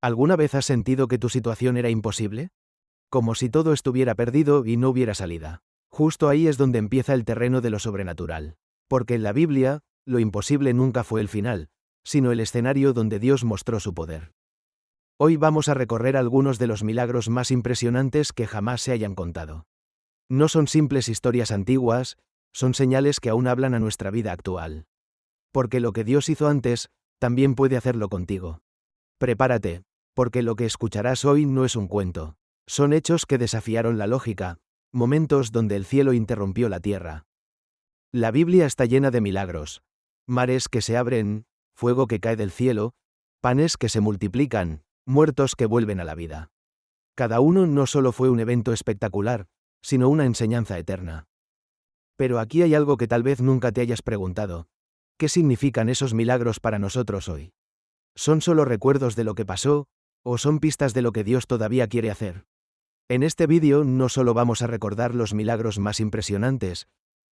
¿Alguna vez has sentido que tu situación era imposible? Como si todo estuviera perdido y no hubiera salida. Justo ahí es donde empieza el terreno de lo sobrenatural. Porque en la Biblia, lo imposible nunca fue el final, sino el escenario donde Dios mostró su poder. Hoy vamos a recorrer algunos de los milagros más impresionantes que jamás se hayan contado. No son simples historias antiguas, son señales que aún hablan a nuestra vida actual. Porque lo que Dios hizo antes, también puede hacerlo contigo. Prepárate, porque lo que escucharás hoy no es un cuento. Son hechos que desafiaron la lógica, momentos donde el cielo interrumpió la tierra. La Biblia está llena de milagros. Mares que se abren, fuego que cae del cielo, panes que se multiplican, muertos que vuelven a la vida. Cada uno no solo fue un evento espectacular, sino una enseñanza eterna. Pero aquí hay algo que tal vez nunca te hayas preguntado. ¿Qué significan esos milagros para nosotros hoy? ¿Son solo recuerdos de lo que pasó, o son pistas de lo que Dios todavía quiere hacer? En este vídeo no solo vamos a recordar los milagros más impresionantes,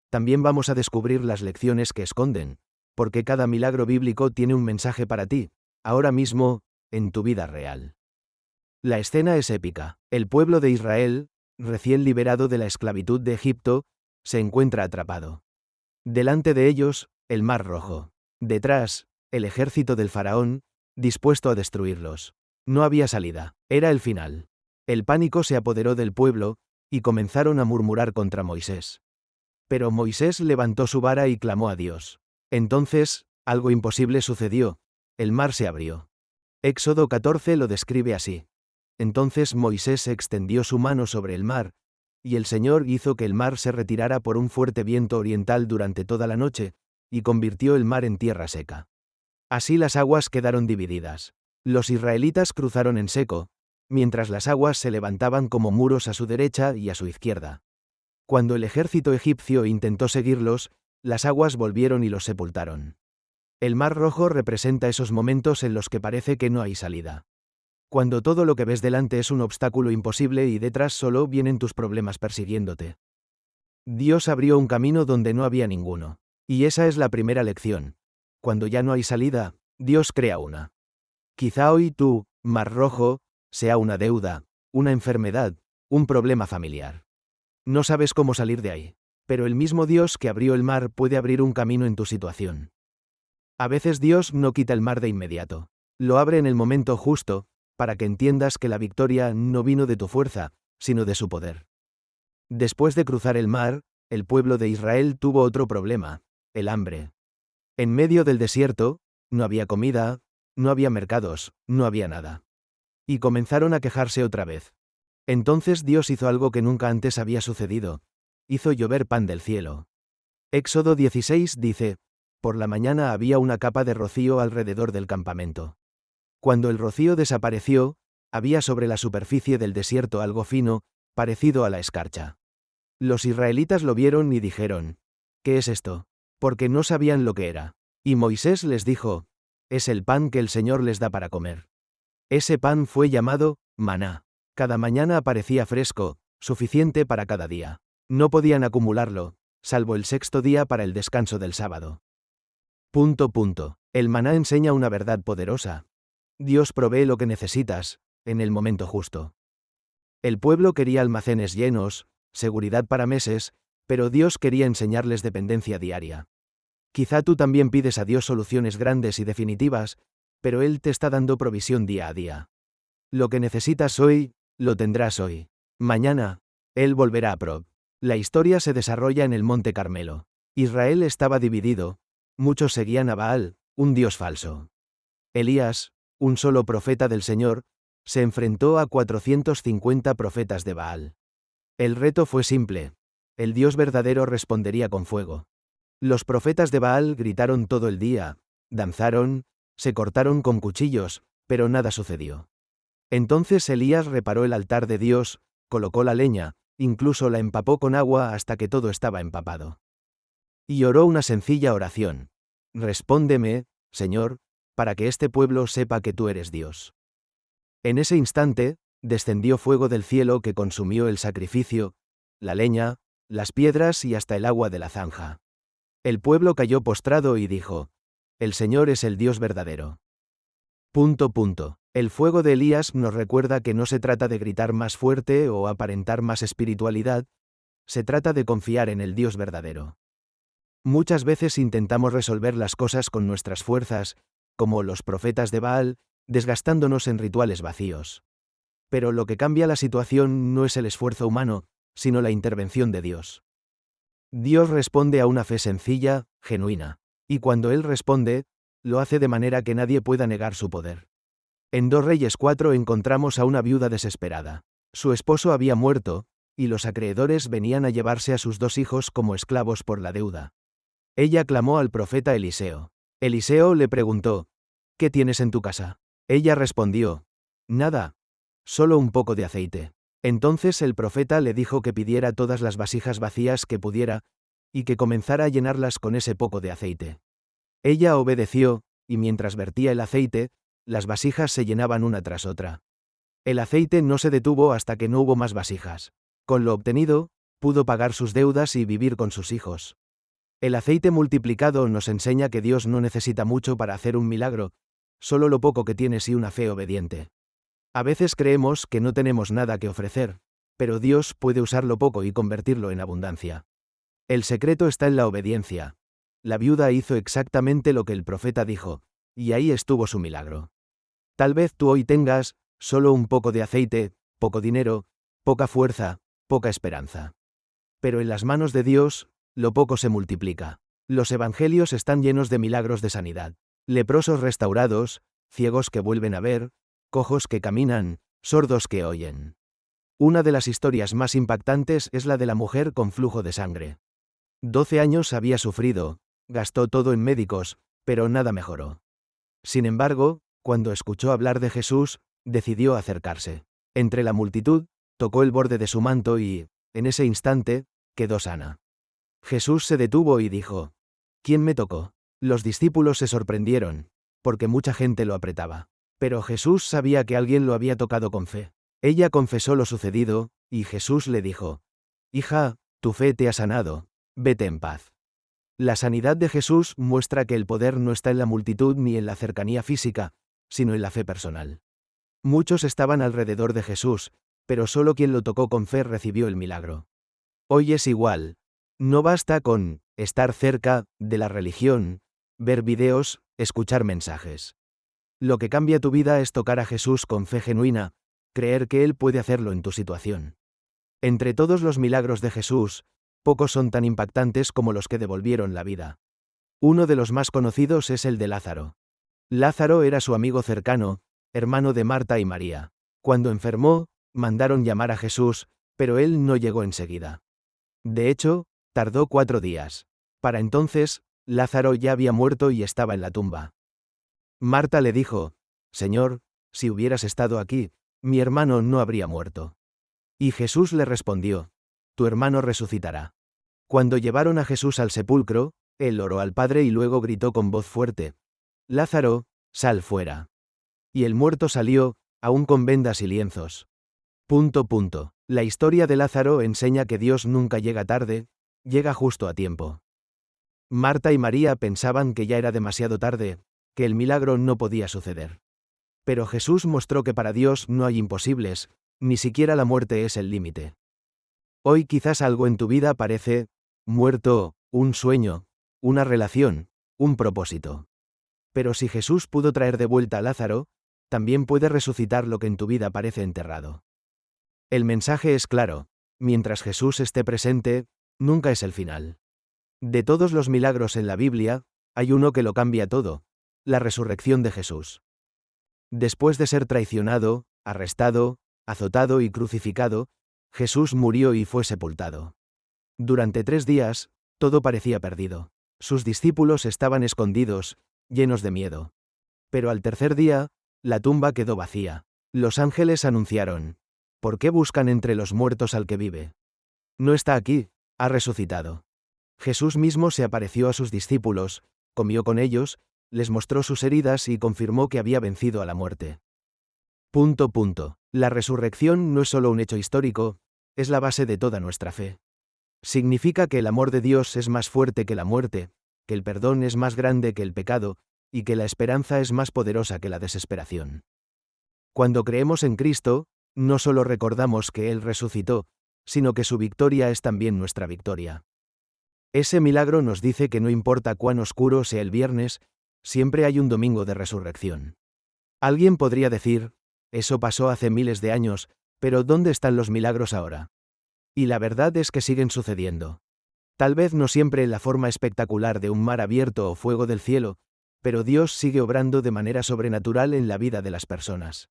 también vamos a descubrir las lecciones que esconden, porque cada milagro bíblico tiene un mensaje para ti, ahora mismo, en tu vida real. La escena es épica. El pueblo de Israel, recién liberado de la esclavitud de Egipto, se encuentra atrapado. Delante de ellos, el Mar Rojo. Detrás, el ejército del faraón, dispuesto a destruirlos. No había salida. Era el final. El pánico se apoderó del pueblo, y comenzaron a murmurar contra Moisés. Pero Moisés levantó su vara y clamó a Dios. Entonces, algo imposible sucedió. El mar se abrió. Éxodo 14 lo describe así. Entonces Moisés extendió su mano sobre el mar, y el Señor hizo que el mar se retirara por un fuerte viento oriental durante toda la noche, y convirtió el mar en tierra seca. Así las aguas quedaron divididas. Los israelitas cruzaron en seco, mientras las aguas se levantaban como muros a su derecha y a su izquierda. Cuando el ejército egipcio intentó seguirlos, las aguas volvieron y los sepultaron. El Mar Rojo representa esos momentos en los que parece que no hay salida. Cuando todo lo que ves delante es un obstáculo imposible y detrás solo vienen tus problemas persiguiéndote. Dios abrió un camino donde no había ninguno. Y esa es la primera lección. Cuando ya no hay salida, Dios crea una. Quizá hoy tú, Mar Rojo, sea una deuda, una enfermedad, un problema familiar. No sabes cómo salir de ahí, pero el mismo Dios que abrió el mar puede abrir un camino en tu situación. A veces Dios no quita el mar de inmediato. Lo abre en el momento justo, para que entiendas que la victoria no vino de tu fuerza, sino de su poder. Después de cruzar el mar, el pueblo de Israel tuvo otro problema, el hambre. En medio del desierto, no había comida, no había mercados, no había nada. Y comenzaron a quejarse otra vez. Entonces Dios hizo algo que nunca antes había sucedido. Hizo llover pan del cielo. Éxodo 16 dice, por la mañana había una capa de rocío alrededor del campamento. Cuando el rocío desapareció, había sobre la superficie del desierto algo fino, parecido a la escarcha. Los israelitas lo vieron y dijeron, ¿qué es esto? Porque no sabían lo que era. Y Moisés les dijo, es el pan que el Señor les da para comer. Ese pan fue llamado maná. Cada mañana aparecía fresco, suficiente para cada día. No podían acumularlo, salvo el sexto día para el descanso del sábado. El maná enseña una verdad poderosa. Dios provee lo que necesitas, en el momento justo. El pueblo quería almacenes llenos, seguridad para meses, pero Dios quería enseñarles dependencia diaria. Quizá tú también pides a Dios soluciones grandes y definitivas, pero Él te está dando provisión día a día. Lo que necesitas hoy, lo tendrás hoy. Mañana, Él volverá a Prob. La historia se desarrolla en el Monte Carmelo. Israel estaba dividido, muchos seguían a Baal, un dios falso. Elías, un solo profeta del Señor, se enfrentó a 450 profetas de Baal. El reto fue simple. El Dios verdadero respondería con fuego. Los profetas de Baal gritaron todo el día, danzaron, se cortaron con cuchillos, pero nada sucedió. Entonces Elías reparó el altar de Dios, colocó la leña, incluso la empapó con agua hasta que todo estaba empapado. Y oró una sencilla oración. Respóndeme, Señor, para que este pueblo sepa que tú eres Dios. En ese instante, descendió fuego del cielo que consumió el sacrificio, la leña, las piedras y hasta el agua de la zanja. El pueblo cayó postrado y dijo, el Señor es el Dios verdadero. El fuego de Elías nos recuerda que no se trata de gritar más fuerte o aparentar más espiritualidad, se trata de confiar en el Dios verdadero. Muchas veces intentamos resolver las cosas con nuestras fuerzas, como los profetas de Baal, desgastándonos en rituales vacíos. Pero lo que cambia la situación no es el esfuerzo humano, sino la intervención de Dios. Dios responde a una fe sencilla, genuina. Y cuando Él responde, lo hace de manera que nadie pueda negar su poder. En 2 Reyes 4 encontramos a una viuda desesperada. Su esposo había muerto, y los acreedores venían a llevarse a sus 2 hijos como esclavos por la deuda. Ella clamó al profeta Eliseo. Eliseo le preguntó, ¿qué tienes en tu casa? Ella respondió, nada, solo un poco de aceite. Entonces el profeta le dijo que pidiera todas las vasijas vacías que pudiera, y que comenzara a llenarlas con ese poco de aceite. Ella obedeció, y mientras vertía el aceite, las vasijas se llenaban una tras otra. El aceite no se detuvo hasta que no hubo más vasijas. Con lo obtenido, pudo pagar sus deudas y vivir con sus hijos. El aceite multiplicado nos enseña que Dios no necesita mucho para hacer un milagro, solo lo poco que tienes y una fe obediente. A veces creemos que no tenemos nada que ofrecer, pero Dios puede usar lo poco y convertirlo en abundancia. El secreto está en la obediencia. La viuda hizo exactamente lo que el profeta dijo, y ahí estuvo su milagro. Tal vez tú hoy tengas solo un poco de aceite, poco dinero, poca fuerza, poca esperanza. Pero en las manos de Dios, lo poco se multiplica. Los evangelios están llenos de milagros de sanidad. Leprosos restaurados, ciegos que vuelven a ver, cojos que caminan, sordos que oyen. Una de las historias más impactantes es la de la mujer con flujo de sangre. 12 años había sufrido, gastó todo en médicos, pero nada mejoró. Sin embargo, cuando escuchó hablar de Jesús, decidió acercarse. Entre la multitud, tocó el borde de su manto y, en ese instante, quedó sana. Jesús se detuvo y dijo, ¿quién me tocó? Los discípulos se sorprendieron, porque mucha gente lo apretaba. Pero Jesús sabía que alguien lo había tocado con fe. Ella confesó lo sucedido, y Jesús le dijo, hija, tu fe te ha sanado, vete en paz. La sanidad de Jesús muestra que el poder no está en la multitud ni en la cercanía física, sino en la fe personal. Muchos estaban alrededor de Jesús, pero solo quien lo tocó con fe recibió el milagro. Hoy es igual. No basta con estar cerca de la religión, ver videos, escuchar mensajes. Lo que cambia tu vida es tocar a Jesús con fe genuina, creer que Él puede hacerlo en tu situación. Entre todos los milagros de Jesús, pocos son tan impactantes como los que devolvieron la vida. Uno de los más conocidos es el de Lázaro. Lázaro era su amigo cercano, hermano de Marta y María. Cuando enfermó, mandaron llamar a Jesús, pero él no llegó enseguida. De hecho, tardó 4 días. Para entonces, Lázaro ya había muerto y estaba en la tumba. Marta le dijo, Señor, si hubieras estado aquí, mi hermano no habría muerto. Y Jesús le respondió, tu hermano resucitará. Cuando llevaron a Jesús al sepulcro, él oró al Padre y luego gritó con voz fuerte, Lázaro, sal fuera. Y el muerto salió, aún con vendas y lienzos. La historia de Lázaro enseña que Dios nunca llega tarde, llega justo a tiempo. Marta y María pensaban que ya era demasiado tarde, que el milagro no podía suceder. Pero Jesús mostró que para Dios no hay imposibles, ni siquiera la muerte es el límite. Hoy quizás algo en tu vida parece muerto, un sueño, una relación, un propósito. Pero si Jesús pudo traer de vuelta a Lázaro, también puede resucitar lo que en tu vida parece enterrado. El mensaje es claro, mientras Jesús esté presente, nunca es el final. De todos los milagros en la Biblia, hay uno que lo cambia todo, la resurrección de Jesús. Después de ser traicionado, arrestado, azotado y crucificado, Jesús murió y fue sepultado. Durante 3 días, todo parecía perdido. Sus discípulos estaban escondidos, llenos de miedo. Pero al tercer día, la tumba quedó vacía. Los ángeles anunciaron, ¿por qué buscan entre los muertos al que vive? No está aquí, ha resucitado. Jesús mismo se apareció a sus discípulos, comió con ellos, les mostró sus heridas y confirmó que había vencido a la muerte. La resurrección no es solo un hecho histórico, es la base de toda nuestra fe. Significa que el amor de Dios es más fuerte que la muerte, que el perdón es más grande que el pecado, y que la esperanza es más poderosa que la desesperación. Cuando creemos en Cristo, no solo recordamos que Él resucitó, sino que su victoria es también nuestra victoria. Ese milagro nos dice que no importa cuán oscuro sea el viernes, siempre hay un domingo de resurrección. Alguien podría decir, eso pasó hace miles de años, pero ¿dónde están los milagros ahora? Y la verdad es que siguen sucediendo. Tal vez no siempre en la forma espectacular de un mar abierto o fuego del cielo, pero Dios sigue obrando de manera sobrenatural en la vida de las personas.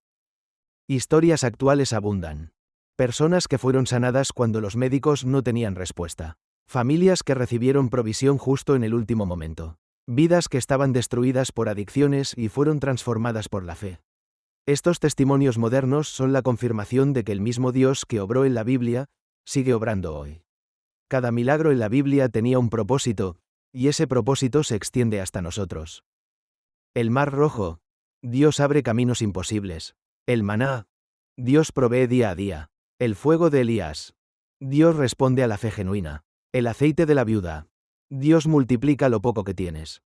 Historias actuales abundan. Personas que fueron sanadas cuando los médicos no tenían respuesta. Familias que recibieron provisión justo en el último momento. Vidas que estaban destruidas por adicciones y fueron transformadas por la fe. Estos testimonios modernos son la confirmación de que el mismo Dios que obró en la Biblia, sigue obrando hoy. Cada milagro en la Biblia tenía un propósito, y ese propósito se extiende hasta nosotros. El Mar Rojo. Dios abre caminos imposibles. El maná. Dios provee día a día. El fuego de Elías. Dios responde a la fe genuina. El aceite de la viuda. Dios multiplica lo poco que tienes.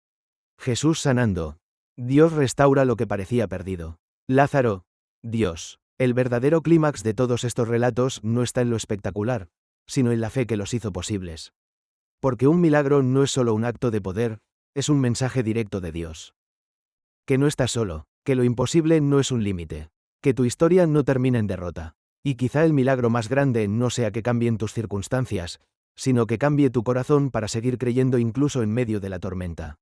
Jesús sanando. Dios restaura lo que parecía perdido. Lázaro. Dios. El verdadero clímax de todos estos relatos no está en lo espectacular, sino en la fe que los hizo posibles. Porque un milagro no es solo un acto de poder, es un mensaje directo de Dios. Que no estás solo, que lo imposible no es un límite, que tu historia no termina en derrota. Y quizá el milagro más grande no sea que cambien tus circunstancias, sino que cambie tu corazón para seguir creyendo incluso en medio de la tormenta.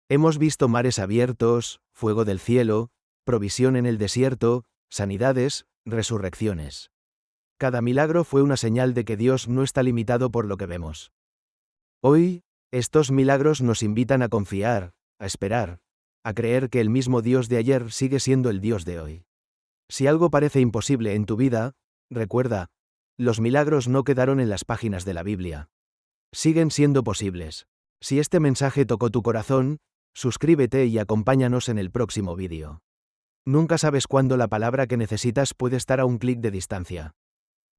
Hemos visto mares abiertos, fuego del cielo, provisión en el desierto, sanidades, resurrecciones. Cada milagro fue una señal de que Dios no está limitado por lo que vemos. Hoy, estos milagros nos invitan a confiar, a esperar, a creer que el mismo Dios de ayer sigue siendo el Dios de hoy. Si algo parece imposible en tu vida, recuerda, los milagros no quedaron en las páginas de la Biblia. Siguen siendo posibles. Si este mensaje tocó tu corazón, suscríbete y acompáñanos en el próximo vídeo. Nunca sabes cuándo la palabra que necesitas puede estar a un clic de distancia.